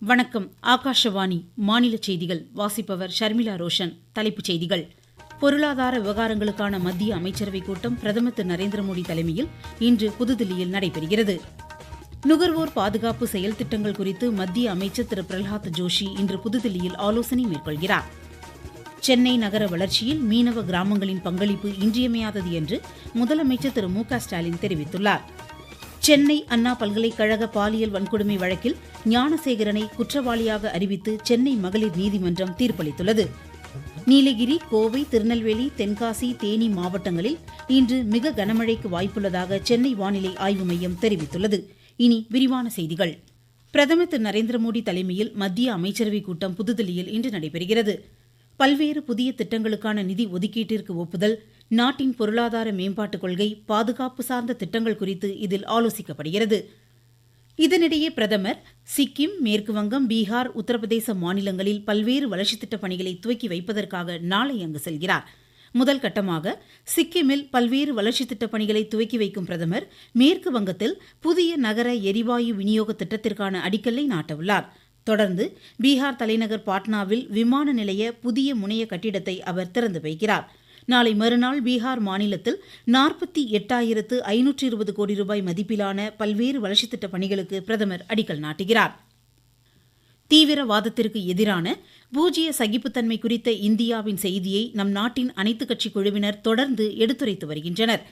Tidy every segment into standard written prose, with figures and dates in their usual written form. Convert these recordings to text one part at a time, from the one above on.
வணக்கம். ஆகாஷவாணி மாநில செய்திகள் வாசிப்பவர் ஷர்மிளா ரோஷன். தலைப்புச் செய்திகள். பொருளாதார விவகாரங்களுக்கான மத்திய அமைச்சரவைக் கூட்டம் பிரதமர் திரு நரேந்திர மோடி தலைமையில் இன்று புதுதில்லியில் நடைபெறுகிறது. நுகர்வோர் பாதுகாப்பு செயல் திட்டங்கள் குறித்து மத்திய அமைச்சர் திரு பிரல்ஹாத் ஜோஷி இன்று புதுதில்லியில் ஆலோசனை மேற்கொள்கிறார். சென்னை நகர வளர்ச்சியில் மீனவ கிராமங்களின் பங்களிப்பு இன்றியமையாதது என்று முதலமைச்சர் திரு மு க ஸ்டாலின் தெரிவித்துள்ளார். சென்னை அண்ணா பல்கலைக்கழக பாலியல் வன்கொடுமை வழக்கில் ஞானசேகரனை குற்றவாளியாக அறிவித்து சென்னை மகளிர் நீதிமன்றம் தீர்ப்பளித்துள்ளது. நீலகிரி, கோவை, திருநெல்வேலி, தென்காசி, தேனி மாவட்டங்களில் இன்று மிக கனமழைக்கு வாய்ப்புள்ளதாக சென்னை வானிலை ஆய்வு மையம் தெரிவித்துள்ளது. இனி விரிவான செய்திகள். பிரதமர் திரு நரேந்திர மோடி தலைமையில் மத்திய அமைச்சரவைக் கூட்டம் புதுதில்லியில் இன்று நடைபெறுகிறது. பல்வேறு புதிய திட்டங்களுக்கான நிதி ஒதுக்கீட்டிற்கு ஒப்புதல், நாட்டின் பொருளாதார மேம்பாட்டுக் கொள்கை, பாதுகாப்பு சார்ந்த திட்டங்கள் குறித்து இதில் ஆலோசிக்கப்படுகிறது. இதனிடையே பிரதமர் சிக்கிம், மேற்குவங்கம், பீகார், உத்தரப்பிரதேச மாநிலங்களில் பல்வேறு வளர்ச்சித் திட்டப் பணிகளை துவக்கி வைப்பதற்காக நாளை அங்கு செல்கிறார். முதல் கட்டமாக சிக்கிமில் பல்வேறு வளர்ச்சித் திட்டப் பணிகளை துவக்கி வைக்கும் பிரதமர் மேற்கு வங்கத்தில் புதிய நகர எரிவாயு விநியோக திட்டத்திற்கான அடிக்கல்லை நாட்டவுள்ளார். தொடர்ந்து பீகார் தலைநகர் பாட்னாவில் விமான நிலைய புதிய முனைய கட்டிடத்தை அவர் திறந்து வைக்கிறார். நாளை மறுநாள் பீகார் மாநிலத்தில் 48,520 கோடி ரூபாய் மதிப்பிலான பல்வேறு வளர்ச்சித் திட்டப் பணிகளுக்கு பிரதமர் அடிக்கல் நாட்டுகிறார். தீவிரவாதத்திற்கு எதிரான பூஜ்ய சகிப்புத்தன்மை குறித்த இந்தியாவின் செய்தியை நம் நாட்டின் அனைத்துக் கட்சி குழுவினர் தொடர்ந்து எடுத்துரைத்து வருகின்றனர்.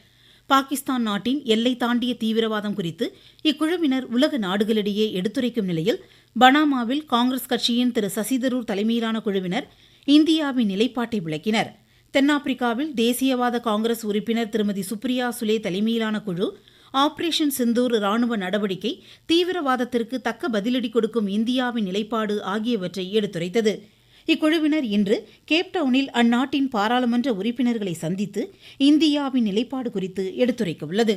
பாகிஸ்தான் நாட்டின் எல்லை தாண்டிய தீவிரவாதம் குறித்து இக்குழுவினர் உலக நாடுகளிடையே எடுத்துரைக்கும் நிலையில் பனாமாவில் காங்கிரஸ் கட்சியின் திரு சசிதரூர் தலைமையிலான குழுவினர் இந்தியாவின் நிலைப்பாட்டை விளக்கினர். தென்னாப்பிரிக்காவில் தேசியவாத காங்கிரஸ் உறுப்பினர் திருமதி சுப்ரியா சுலே தலைமையிலான குழு ஆபரேஷன் சிந்தூர் ராணுவ நடவடிக்கை, தீவிரவாதத்திற்கு தக்க பதிலடி கொடுக்கும் இந்தியாவின் நிலைப்பாடு ஆகியவற்றை எடுத்துரைத்தது. இக்குழுவினர் இன்று கேப்டவுனில் அந்நாட்டின் பாராளுமன்ற உறுப்பினர்களை சந்தித்து இந்தியாவின் நிலைப்பாடு குறித்து எடுத்துரைக்கவுள்ளது.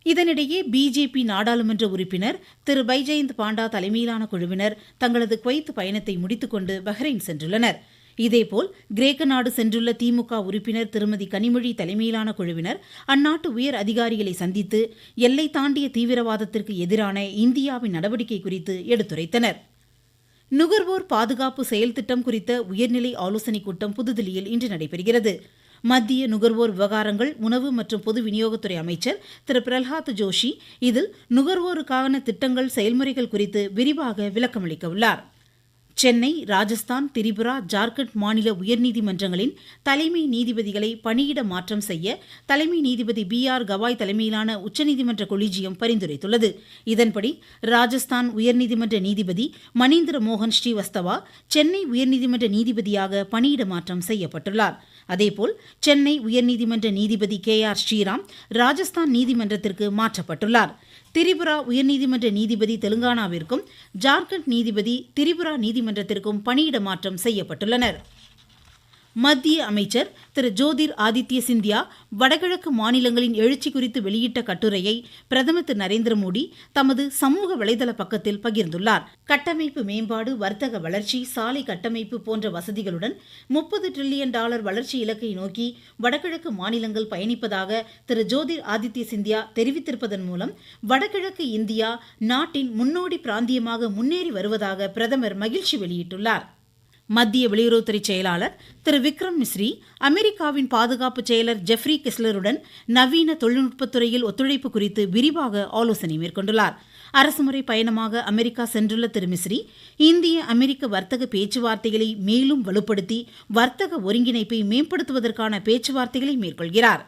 இதனிடையே பிஜேபி நாடாளுமன்ற உறுப்பினர் திரு பைஜெயந்த் பாண்டா தலைமையிலான குழுவினர் தங்களது குவைத் பயணத்தை முடித்துக்கொண்டு பஹ்ரைன் சென்றுள்ளனர். இதேபோல் கிரேக்க நாடு சென்றுள்ள திமுக உறுப்பினர் திருமதி கனிமொழி தலைமையிலான குழுவினர் அந்நாட்டு உயர் அதிகாரிகளை சந்தித்து எல்லை தாண்டிய தீவிரவாதத்திற்கு எதிரான இந்தியாவின் நடவடிக்கை குறித்து எடுத்துரைத்தனர். நுகர்வோர் பாதுகாப்பு செயல் திட்டம் குறித்த உயர்நிலை ஆலோசனைக் கூட்டம் புதுதில்லியில் இன்று நடைபெறுகிறது. மத்திய நுகர்வோர் விவகாரங்கள், உணவு மற்றும் பொது விநியோகத்துறை அமைச்சர் திரு பிரல்ஹாத் ஜோஷி இதில் நுகர்வோருக்கான திட்டங்கள், செயல்முறைகள் குறித்து விரிவாக விளக்கமளிக்கவுள்ளார். சென்னை, ராஜஸ்தான், திரிபுரா, ஜார்க்கண்ட் மாநில உயர்நீதிமன்றங்களின் தலைமை நீதிபதிகளை பணியிட மாற்றம் செய்ய தலைமை நீதிபதி BR கவாய் தலைமையிலான உச்சநீதிமன்ற கொலிஜியம் பரிந்துரைத்துள்ளது. இதன்படி ராஜஸ்தான் உயர்நீதிமன்ற நீதிபதி மணீந்திர மோகன் ஸ்ரீவஸ்தவா சென்னை உயர்நீதிமன்ற நீதிபதியாக பணியிட மாற்றம் செய்யப்பட்டுள்ளார். அதேபோல் சென்னை உயர்நீதிமன்ற நீதிபதி KR ஸ்ரீராம் ராஜஸ்தான் நீதிமன்றத்திற்கு மாற்றப்பட்டுள்ளார். திரிபுரா உயர்நீதிமன்ற நீதிபதி தெலுங்கானாவிற்கும், ஜார்க்கண்ட் நீதிபதி திரிபுரா நீதிமன்றத்திற்கும் பணியிட மாற்றம் செய்யப்பட்டுள்ளனர். மத்திய அமைச்சர் திரு ஜோதிர் ஆதித்ய சிந்தியா வடகிழக்கு மாநிலங்களின் எழுச்சி குறித்து வெளியிட்ட கட்டுரையை பிரதமர் திரு நரேந்திர மோடி தமது சமூக வலைதள பக்கத்தில் பகிர்ந்துள்ளார். கட்டமைப்பு மேம்பாடு, வர்த்தக வளர்ச்சி, சாலை கட்டமைப்பு போன்ற வசதிகளுடன் $30 டிரில்லியன் வளர்ச்சி இலக்கை நோக்கி வடகிழக்கு மாநிலங்கள் பயணிப்பதாக திரு ஜோதிர் ஆதித்ய சிந்தியா தெரிவித்திருப்பதன் மூலம் வடகிழக்கு இந்தியா நாட்டின் முன்னோடி பிராந்தியமாக முன்னேறி வருவதாக பிரதமர் மகிழ்ச்சி வெளியிட்டுள்ளார். மத்திய வெளியுறவுத்துறை செயலாளர் திரு விக்ரம் மிஸ்ரி அமெரிக்காவின் பாதுகாப்பு செயலர் ஜெஃப்ரி கெஸ்லருடன் நவீன தொழில்நுட்பத்துறையில் ஒத்துழைப்பு குறித்து விரிவாக ஆலோசனை மேற்கொண்டுள்ளார். அரசுமுறை பயணமாக அமெரிக்கா சென்றுள்ள திரு மிஸ்ரி இந்திய அமெரிக்க வர்த்தக பேச்சுவார்த்தைகளை மேலும் வலுப்படுத்தி வர்த்தக ஒருங்கிணைப்பை மேம்படுத்துவதற்கான பேச்சுவார்த்தைகளை மேற்கொள்கிறார்.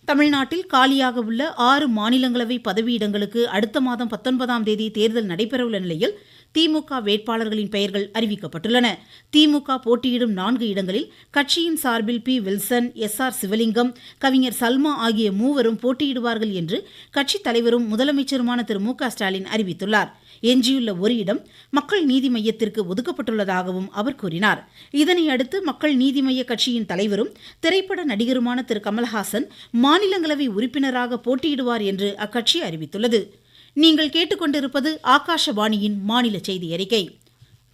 தமிழ்நாட்டில் காலியாக உள்ள 6 மாநிலங்களவை பதவியிடங்களுக்கு அடுத்த மாதம் 19ஆம் தேதி தேர்தல் நடைபெறவுள்ள நிலையில் திமுக வேட்பாளர்களின் பெயர்கள் அறிவிக்கப்பட்டுள்ளன. திமுக போட்டியிடும் 4 இடங்களில் கட்சியின் சார்பில் P. வில்சன், SR சிவலிங்கம், கவிஞர் சல்மா ஆகிய மூவரும் போட்டியிடுவார்கள் என்று கட்சித் தலைவரும் முதலமைச்சருமான திரு மு க ஸ்டாலின் அறிவித்துள்ளார். எஞ்சியுள்ள ஒரு இடம் மக்கள் நீதி மய்யத்திற்கு ஒதுக்கப்பட்டுள்ளதாகவும் அவர் கூறினார். இதனையடுத்து மக்கள் நீதி மய்ய கட்சியின் தலைவரும் திரைப்பட நடிகருமான திரு கமல்ஹாசன் மாநிலங்களவை உறுப்பினராக போட்டியிடுவார் என்று அக்கட்சி அறிவித்துள்ளது. நீங்கள் கேட்டுக்கொண்டிருப்பது ஆகாஷவாணியின் மாநில செய்தி அறிக்கை.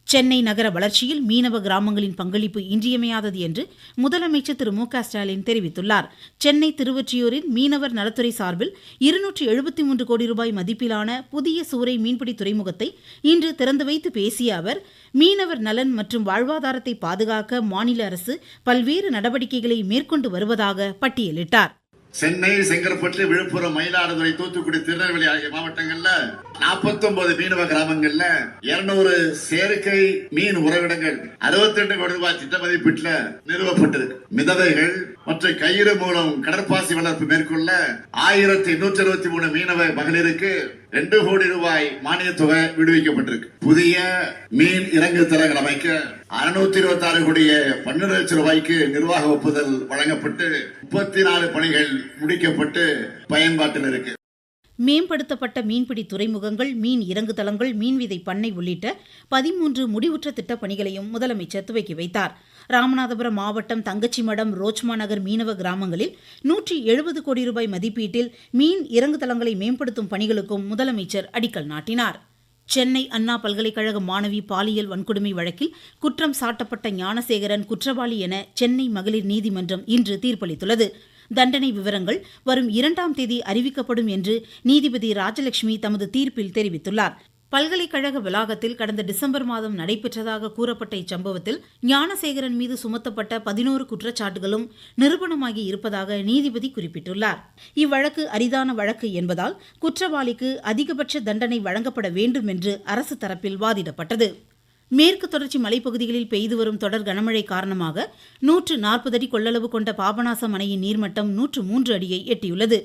சென்னை நகர வளர்ச்சியில் மீனவ கிராமங்களின் பங்களிப்பு இன்றியமையாதது என்று முதலமைச்சர் திரு மு க ஸ்டாலின் தெரிவித்துள்ளார். சென்னை திருவொற்றியூரில் மீனவர் நலத்துறை சார்பில் 273 கோடி ரூபாய் மதிப்பிலான புதிய சூறை மீன்பிடி துறைமுகத்தை இன்று திறந்து வைத்து பேசிய அவர், மீனவர் நலன் மற்றும் வாழ்வாதாரத்தை பாதுகாக்க மாநில அரசு பல்வேறு நடவடிக்கைகளை மேற்கொண்டு வருவதாக பட்டியலிட்டார். சென்னை, செங்கற்பட்டு, விழுப்புரம், மயிலாடுதுறை, தூத்துக்குடி, திருநெல்வேலி ஆகிய மாவட்டங்கள்ல 49 மீனவ கிராமங்கள்ல 200 செயற்கை மீன் உறைவிடங்கள் 62 கோடி ரூபாய் திட்ட மதிப்பீட்டுல நிறுவப்பட்டிருக்கு. மிதவைகள் மற்றும் கயிறு மூலம் கடற்பாசி வளர்ப்பு மேற்கொள்ள 1863 மீனவ மகளிருக்கு 2 கோடி ரூபாய் மானிய தொகை விடுவிக்கப்பட்டிருக்கு. புதிய மீன் இறங்கு தளங்கள் அமைக்க 626 கோடியே 12 லட்சம் ரூபாய்க்கு நிர்வாக ஒப்புதல் வழங்கப்பட்டு 34 பணிகள் முடிக்கப்பட்டு பயன்பாட்டில் இருக்கு. மேம்படுத்தப்பட்ட மீன்பிடி துறைமுகங்கள், மீன் இறங்கு தளங்கள், மீன்விதை பண்ணை உள்ளிட்ட 13 முடிவுற்ற திட்டப் பணிகளையும் முதலமைச்சர் துவக்கி வைத்தார். ராமநாதபுரம் மாவட்டம் தங்கச்சிமடம், ரோச்மா நகர் மீனவ கிராமங்களில் 170 கோடி ரூபாய் மதிப்பீட்டில் மீன் இறங்கு தளங்களை மேம்படுத்தும் பணிகளுக்கும் முதலமைச்சர் அடிக்கல் நாட்டினார். சென்னை அண்ணா பல்கலைக்கழக மாணவி பாலியல் வன்கொடுமை வழக்கில் குற்றம் சாட்டப்பட்ட ஞானசேகரன் குற்றவாளி என சென்னை மகளிர் நீதிமன்றம் இன்று தீர்ப்பளித்துள்ளது. தண்டனை விவரங்கள் வரும் 2ஆம் தேதி அறிவிக்கப்படும் என்று நீதிபதி ராஜலட்சுமி தமது தீர்ப்பில் தெரிவித்துள்ளார். பல்கலைக்கழக வளாகத்தில் கடந்த டிசம்பர் மாதம் நடைபெற்றதாக கூறப்பட்ட இச்சம்பவத்தில் ஞானசேகரன் மீது சுமத்தப்பட்ட 11 குற்றச்சாட்டுகளும் நிரூபணமாகி இருப்பதாக நீதிபதி குறிப்பிட்டுள்ளார். இவ்வழக்கு அரிதான வழக்கு என்பதால் குற்றவாளிக்கு அதிகபட்ச தண்டனை வழங்கப்பட வேண்டும் என்று அரசு தரப்பில் வாதிடப்பட்டது. மேற்கு தொடர்ச்சி மலைப்பகுதிகளில் பெய்து வரும் தொடர் கனமழை காரணமாக 140 அடி கொள்ளளவு கொண்ட பாபநாசம் அணையின் நீர்மட்டம் 103 அடியை எட்டியுள்ளது.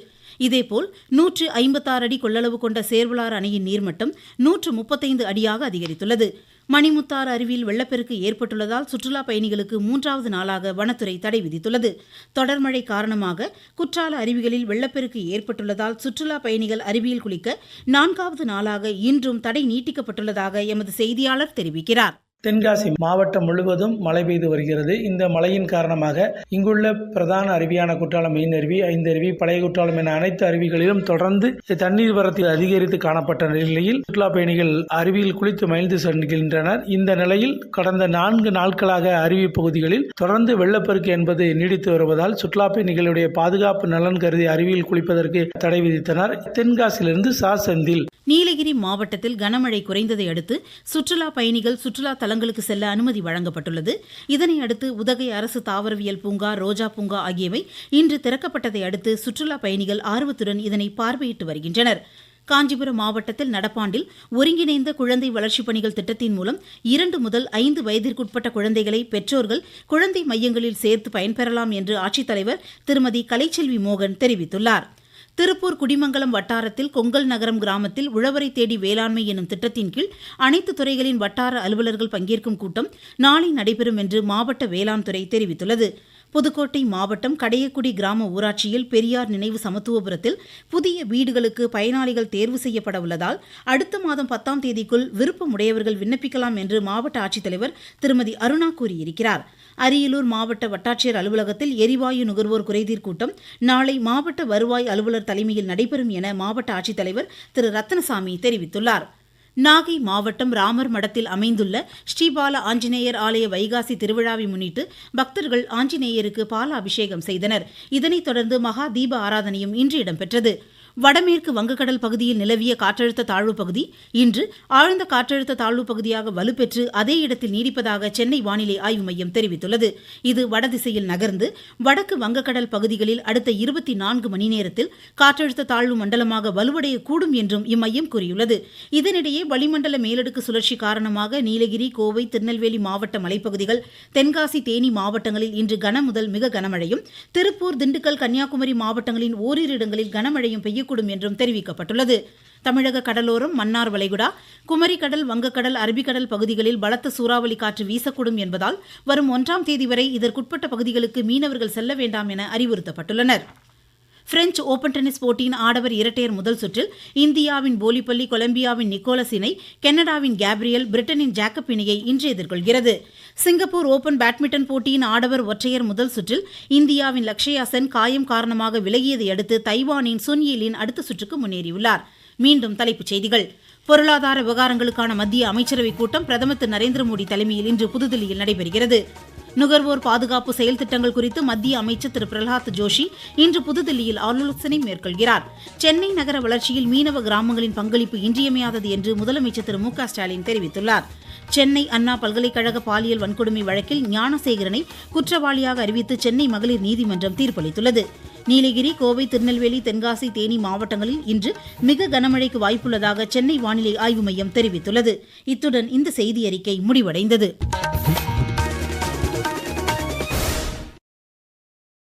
இதேபோல் 156 அடி கொள்ளளவு கொண்ட சேர்வலாறு அணையின் நீர்மட்டம் 135 அடியாக அதிகரித்துள்ளது. மணிமுத்தாறு அருவியில் வெள்ளப்பெருக்கு ஏற்பட்டுள்ளதால் சுற்றுலா பயணிகளுக்கு 3வது நாளாக வனத்துறை தடை விதித்துள்ளது. தொடர்மழை காரணமாக குற்றால அருவிகளில் வெள்ளப்பெருக்கு ஏற்பட்டுள்ளதால் சுற்றுலா பயணிகள் அருவியில் குளிக்க 4வது நாளாக இன்றும் தடை நீட்டிக்கப்பட்டுள்ளதாக எமது செய்தியாளர் தெரிவிக்கிறார். தென்காசி மாவட்டம் முழுவதும் மழை பெய்து வருகிறது. இந்த மழையின் காரணமாக இங்குள்ள பிரதான அருவியான குற்றாலம் மெயின் அருவி, 5 அருவி, பழைய குற்றாலம் என அனைத்து அருவிகளிலும் தொடர்ந்து தண்ணீர் வரத்து அதிகரித்து காணப்பட்ட நிலையில் சுற்றுலா பயணிகள் அருவியில் குளித்து மகிழ்ந்து செல்கின்றனர். இந்த நிலையில் கடந்த 4 நாட்களாக அருவி பகுதிகளில் தொடர்ந்து வெள்ளப்பெருக்கு என்பது நீடித்து வருவதால் சுற்றுலா பயணிகளுடைய பாதுகாப்பு நலன் கருதி அருவியில் குளிப்பதற்கு தடை விதித்தனர். தென்காசியிலிருந்து செந்தில். நீலகிரி மாவட்டத்தில் கனமழை குறைந்ததை அடுத்து சுற்றுலா பயணிகள் சுற்றுலா தலங்களுக்கு செல்ல அனுமதி வழங்கப்பட்டுள்ளது. இதனையடுத்து உதகை அரசு தாவரவியல் பூங்கா, ரோஜா பூங்கா ஆகியவை இன்று திறக்கப்பட்டதை அடுத்து சுற்றுலா பயணிகள் ஆர்வத்துடன் இதனை பார்வையிட்டு வருகின்றனர். காஞ்சிபுரம் மாவட்டத்தில் நடப்பாண்டில் ஒருங்கிணைந்த குழந்தை வளர்ச்சிப் பணிகள் திட்டத்தின் மூலம் 2 முதல் 5 வயதிற்குட்பட்ட குழந்தைகளை பெற்றோர்கள் குழந்தை மையங்களில் சேர்த்து பயன்பெறலாம் என்று ஆட்சித்தலைவர் திருமதி கலைச்செல்வி மோகன் தெரிவித்துள்ளார். திருப்பூர் குடிமங்கலம் வட்டாரத்தில் கொங்கல் நகரம் கிராமத்தில் உழவரை தேடி வேளாண்மை எனும் திட்டத்தின் கீழ் அனைத்து துறைகளின் வட்டார அலுவலர்கள் பங்கேற்கும் கூட்டம் நாளை நடைபெறும் என்று மாவட்ட வேளாண் துறை தெரிவித்துள்ளது. புதுக்கோட்டை மாவட்டம் கடையக்குடி கிராம ஊராட்சியில் பெரியார் நினைவு சமத்துவபுரத்தில் புதிய வீடுகளுக்கு பயனாளிகள் தேர்வு செய்யப்பட உள்ளதால் அடுத்த மாதம் 10ஆம் தேதிக்குள் விருப்பமுடையவர்கள் விண்ணப்பிக்கலாம் என்று மாவட்ட ஆட்சித்தலைவர் திருமதி அருணா கூறியிருக்கிறார். அரியலூர் மாவட்ட வட்டாட்சியர் அலுவலகத்தில் எரிவாயு நுகர்வோர் குறைதீர் கூட்டம் நாளை மாவட்ட வருவாய் அலுவலர் தலைமையில் நடைபெறும் என மாவட்ட ஆட்சித்தலைவர் திரு ரத்னசாமி தெரிவித்துள்ளார். நாகை மாவட்டம் ராமர் மடத்தில் அமைந்துள்ள ஸ்ரீபால ஆஞ்சநேயர் ஆலய வைகாசி திருவிழாவை முன்னிட்டு பக்தர்கள் ஆஞ்சநேயருக்கு பால அபிஷேகம் செய்தனர். இதனைத் தொடர்ந்து மகா தீப ஆராதனையும் இன்று இடம்பெற்றது. வடமேற்கு வங்கக்கடல் பகுதியில் நிலவிய காற்றழுத்த தாழ்வு பகுதி இன்று ஆழ்ந்த காற்றழுத்த தாழ்வு பகுதியாக வலுப்பெற்று அதே இடத்தில் நீடிப்பதாக சென்னை வானிலை ஆய்வு மையம் தெரிவித்துள்ளது. இது வடதிசையில் நகர்ந்து வடக்கு வங்கக்கடல் பகுதிகளில் அடுத்த 24 மணி நேரத்தில் காற்றழுத்த தாழ்வு மண்டலமாக வலுவடையக்கூடும் என்றும் இம்மையம் கூறியுள்ளது. இதனிடையே வளிமண்டல மேலடுக்கு சுழற்சி காரணமாக நீலகிரி, கோவை, திருநெல்வேலி மாவட்ட மலைப்பகுதிகள், தென்காசி, தேனி மாவட்டங்களில் இன்று கனமுதல் மிக கனமழையும், திருப்பூர், திண்டுக்கல், கன்னியாகுமரி மாவட்டங்களின் ஓரிரு இடங்களில் கனமழையும் பெய்யக்கூடும் என்றும் தெரிவிக்கப்பட்டுள்ளது. தமிழக கடலோரம், மன்னார் வளைகுடா, குமரிக்கடல், வங்கக்கடல், அரபிக்கடல் பகுதிகளில் பலத்த சூறாவளி காற்று வீசக்கூடும் என்பதால் வரும் 1ஆம் தேதி வரை இதற்குட்பட்ட பகுதிகளுக்கு மீனவர்கள் செல்ல வேண்டாம் என அறிவுறுத்தப்பட்டுள்ளனர். பிரெஞ்ச் ஓபன் டென்னிஸ் போட்டியின் ஆடவர் இரட்டையர் முதல் சுற்றில் இந்தியாவின் போலிப்பள்ளி கொலம்பியாவின் நிக்கோலஸ் இணை கனடாவின் கேப்ரியல், பிரிட்டனின் ஜாக்கப் இணையை இன்று எதிர்கொள்கிறது. சிங்கப்பூர் ஓபன் பேட்மிண்டன் போட்டியின் ஆடவர் ஒற்றையர் முதல் சுற்றில் இந்தியாவின் லக்ஷயா சென் காயம் காரணமாக விலகியதை அடுத்து தைவானின் சுன் யீலின் அடுத்த சுற்றுக்கு முன்னேறியுள்ளார். மீண்டும் தலைப்புச் செய்திகள். பொருளாதார விவகாரங்களுக்கான மத்திய அமைச்சரவைக் கூட்டம் பிரதமர் திரு நரேந்திர மோடி தலைமையில் இன்று புதுதில்லியில் நடைபெறுகிறது. நுகர்வோர் பாதுகாப்பு செயல் திட்டங்கள் குறித்து மத்திய அமைச்சர் திரு பிரகலாத் ஜோஷி இன்று புதுதில்லியில் ஆலோசனை மேற்கொள்கிறார். சென்னை நகர வளர்ச்சியில் மீனவ கிராமங்களின் பங்களிப்பு இன்றியமையாதது என்று முதலமைச்சர் திரு மு க ஸ்டாலின் தெரிவித்துள்ளார். சென்னை அண்ணா பல்கலைக்கழக பாலியல் வன்கொடுமை வழக்கில் ஞானசேகரனை குற்றவாளியாக அறிவித்து சென்னை மகளிர் நீதிமன்றம் தீர்ப்பளித்துள்ளது. நீலகிரி, கோவை, திருநெல்வேலி, தென்காசி, தேனி மாவட்டங்களில் இன்று மிக கனமழைக்கு வாய்ப்புள்ளதாக சென்னை வானிலை ஆய்வு மையம் தெரிவித்துள்ளது. இத்துடன் இந்த செய்தியறிக்கை முடிவடைந்தது.